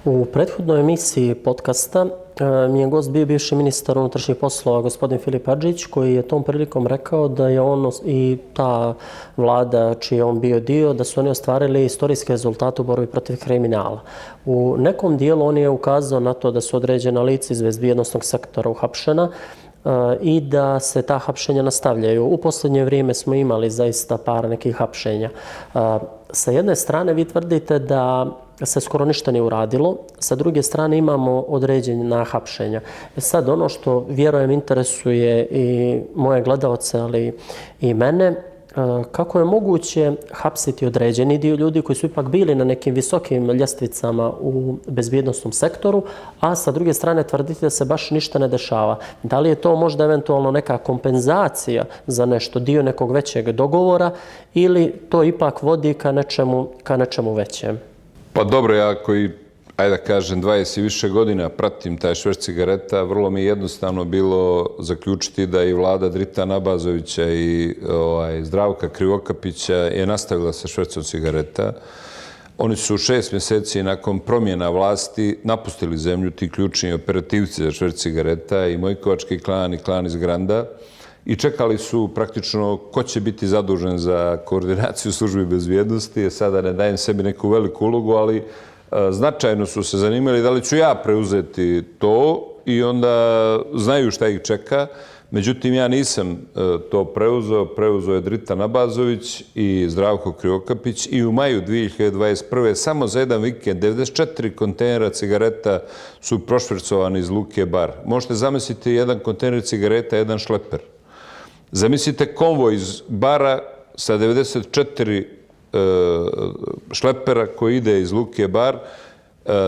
U prethodnoj emisiji podcasta mi je gost bio bivši ministar unutrašnjih poslova gospodin Filip Hadžić, koji je tom prilikom rekao da je on i ta vlada čiji je on bio dio, da su oni ostvarili istorijske rezultate u borbi protiv kriminala. U nekom dijelu on je ukazao na to da su određena lica iz bezbjednosnog sektora uhapšena i da se ta hapšenja nastavljaju. U posljednje vrijeme smo imali zaista par nekih hapšenja. Sa jedne strane vi tvrdite da se skoro ništa nije uradilo, sa druge strane imamo određena hapšenja. Sad ono što vjerujem interesuje i moje gledalce, ali i mene, kako je moguće hapsiti određeni dio ljudi koji su ipak bili na nekim visokim ljestvicama u bezbjednosnom sektoru, a sa druge strane tvrdite da se baš ništa ne dešava. Da li je to možda eventualno neka kompenzacija za nešto, dio nekog većeg dogovora, ili to ipak vodi ka nečemu većem? Pa dobro, ja koji, ajde da kažem, 20 i više godina pratim taj šverc cigareta, vrlo mi je jednostavno bilo zaključiti da i vlada Dritana Abazovića i Zdravka Krivokapića je nastavila sa švercom cigareta. Oni su 6 mjeseci nakon promjena vlasti napustili zemlju, ti ključni operativci za šverc cigareta, i Mojkovački klan i klan iz Granda, i čekali su praktično ko će biti zadužen za koordinaciju službi bezbjednosti. Sada ne dajem sebi neku veliku ulogu, ali značajno su se zanimali da li ću ja preuzeti to, i onda znaju šta ih čeka. Međutim, ja nisam to preuzeo je Dritan Abazović i Zdravko Krivokapić, i u maju 2021. samo za jedan vikend 94 kontejnera cigareta su prošvercovani iz Luke Bar. Možete zamisliti jedan kontejner cigareta, jedan šleper. Zamislite konvoj iz Bara sa 94 šlepera koji ide iz Luke Bar.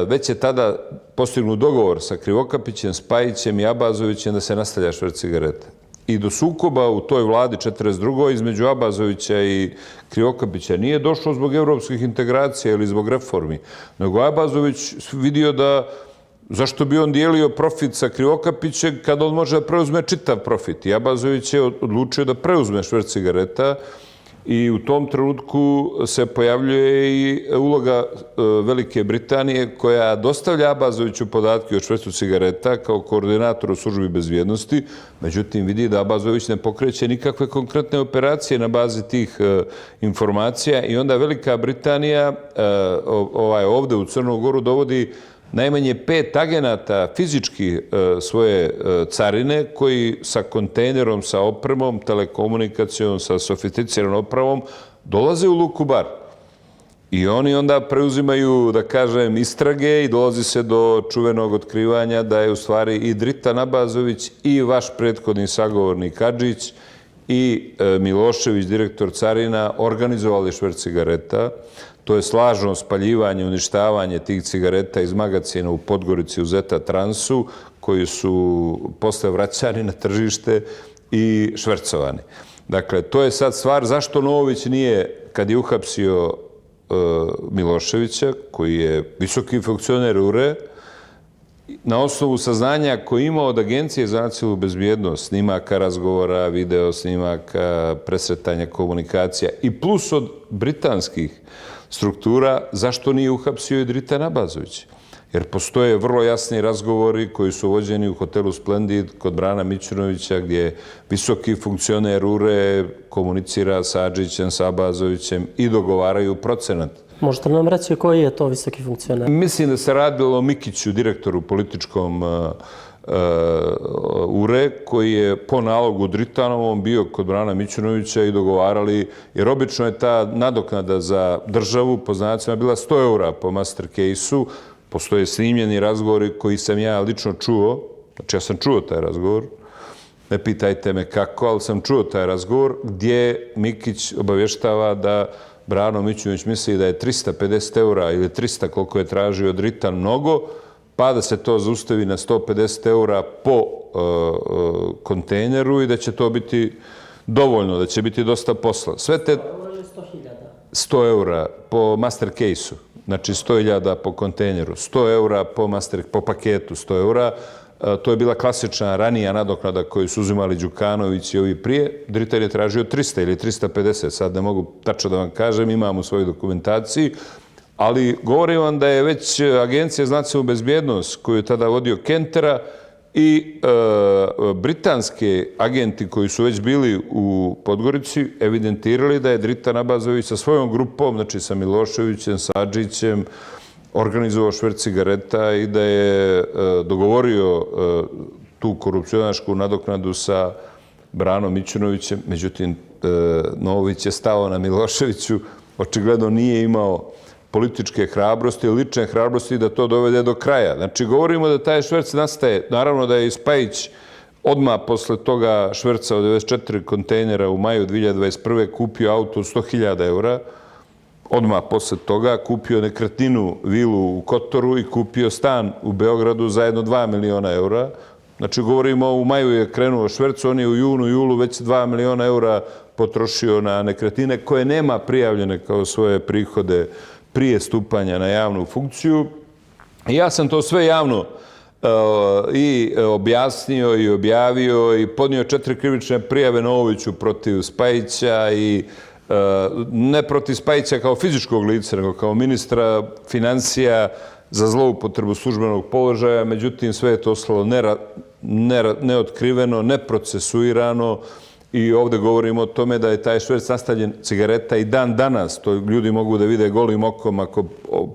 Već je tada postignut dogovor sa Krivokapićem, Spajićem i Abazovićem da se nastavlja šverc cigareta. I do sukoba u toj vladi 42. između Abazovića i Krivokapića nije došlo zbog evropskih integracija ili zbog reformi, nego Abazović vidio da zašto bi on dijelio profit sa Krivokapićem kad on može da preuzme čitav profit. I Abazović je odlučio da preuzme šverc cigareta, i u tom trenutku se pojavljuje i uloga Velike Britanije, koja dostavlja Abazoviću podatke o švercu cigareta kao koordinator u službi bezbjednosti. Međutim, vidi da Abazović ne pokreće nikakve konkretne operacije na bazi tih informacija, i onda Velika Britanija ovde u Crnu Goru dovodi najmanje 5 agenata fizički svoje carine, koji sa kontejnerom, sa opremom, telekomunikacijom, sa sofisticiranom opravom dolaze u Luku Bar. I oni onda preuzimaju, da kažem, istrage, i dolazi se do čuvenog otkrivanja da je u stvari i Dritan Abazović i vaš prethodni sagovornik Hadžić i Milošević, direktor carina, organizovali šverc cigareta. To je slažno spaljivanje, uništavanje tih cigareta iz magacina u Podgorici u Zeta Transu, koji su posle vraćani na tržište i švercovani. Dakle, to je sad stvar zašto Novović nije, kad je uhapsio Miloševića, koji je visoki funkcioner URE, na osnovu saznanja koje ima od Agencije za nacionalnu bezbjednost, snimaka razgovora, video snimaka, presretanja komunikacija, i plus od britanskih struktura, zašto nije uhapsio i Dritan Abazović? Jer postoje vrlo jasni razgovori koji su vođeni u hotelu Splendid kod Brana Mićunovića, gdje visoki funkcioner URE komunicira sa Hadžićem, sa Abazovićem i dogovaraju procenat. Možete nam reći koji je to visoki funkcioner? Mislim da se radilo o Mikiću, direktoru političkom URE, koji je po nalogu Dritanovom bio kod Brana Mićunovića i dogovarali, jer obično je ta nadoknada za državu po znacima bila 100 eura po master case-u. Postoje snimljeni razgovori koji sam ja lično čuo, znači ja sam čuo taj razgovor, ne pitajte me kako, ali sam čuo taj razgovor, gdje Mikić obavještava da Brano Mićunović misli da je 350 eura ili 300, koliko je tražio Dritan, mnogo, pa da se to zaustavi na 150 eura po kontejneru, i da će to biti dovoljno, da će biti dosta posla. Sve te 100 eura po master case-u, znači 100.000 po kontejneru, 100 eura po paketu, 100 eura. To je bila klasična ranija nadoknada koju su uzimali Đukanović i ovi prije. Dritan je tražio 300 ili 350, sad ne mogu tačno da vam kažem, imam u svojoj dokumentaciji. ali govorim vam da je već Agencija za nacionalnu bezbjednost, koju je tada vodio Kentera, i britanski agenti koji su već bili u Podgorici evidentirali da je Dritan Abazović sa svojom grupom, znači sa Miloševićem, sa Adžićem, organizovao šverc cigareta i da je dogovorio tu korupcionašku nadoknadu sa Branom Mićunovićem. Međutim, Novović je stao na Miloševiću, očigledno nije imao političke hrabrosti ili lične hrabrosti da to dovede do kraja. Znači, govorimo da taj šverc nastaje. Naravno da je i Spajić odmah posle toga šverca od 94 kontejnera u maju 2021. kupio auto od 100.000 eura. Odmah posle toga kupio nekretninu, vilu u Kotoru i kupio stan u Beogradu za jedno 2 miliona eura. Znači, govorimo, u maju je krenuo šverc, on je u junu, julu već 2 miliona eura potrošio na nekretnine koje nema prijavljene kao svoje prihode prije stupanja na javnu funkciju. I ja sam to sve javno i objasnio i objavio i podnio 4 krivične prijave Novoviću protiv Spajića i ne protiv Spajića kao fizičkog lica, nego kao ministra financija za zloupotrebu službenog položaja. Međutim, sve je to ostalo neotkriveno, neprocesuirano. I ovdje govorimo o tome da je taj šverc nastavljen cigareta i dan danas. To ljudi mogu da vide golim okom ako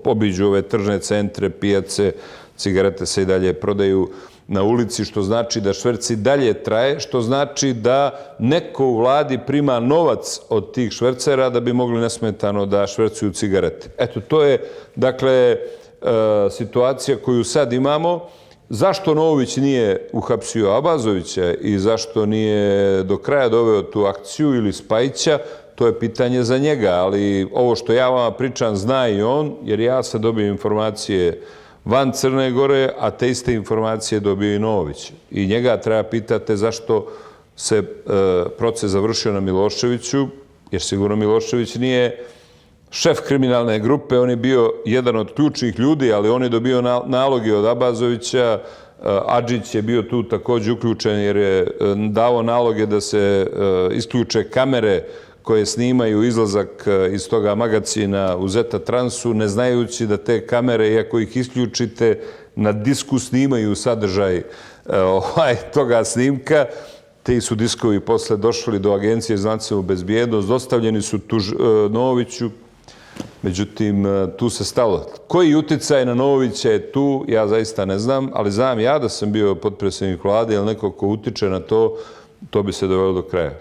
obiđu ove tržne centre, pijace, cigarete se i dalje prodaju na ulici, što znači da šverc i dalje traje, što znači da neko u vladi prima novac od tih švercera da bi mogli nesmetano da švercuju cigarete. Eto, to je, dakle, situacija koju sad imamo. Zašto Novović nije uhapsio Abazovića i zašto nije do kraja doveo tu akciju ili Spajića, to je pitanje za njega, ali ovo što ja vama pričam zna i on, jer ja sad dobijem informacije van Crne Gore, a te iste informacije dobio i Novović. I njega treba pitati zašto se proces završio na Miloševiću, jer sigurno Milošević nije šef kriminalne grupe, on je bio jedan od ključnih ljudi, ali on je dobio naloge od Abazovića. Adžić je bio tu također uključen jer je dao naloge da se isključe kamere koje snimaju izlazak iz toga magacina u Zeta Transu, ne znajući da te kamere, iako ih isključite, na disku snimaju sadržaj toga snimka. Ti su diskovi posle došli do Agencije za nacionalnu bezbjednost, dostavljeni su Novoviću. Međutim, tu se stalo. Koji uticaj na Novovića je tu, ja zaista ne znam, ali znam ja da sam bio potpredsjednik vlade, ali neko ko utiče na to, to bi se dovelo do kraja.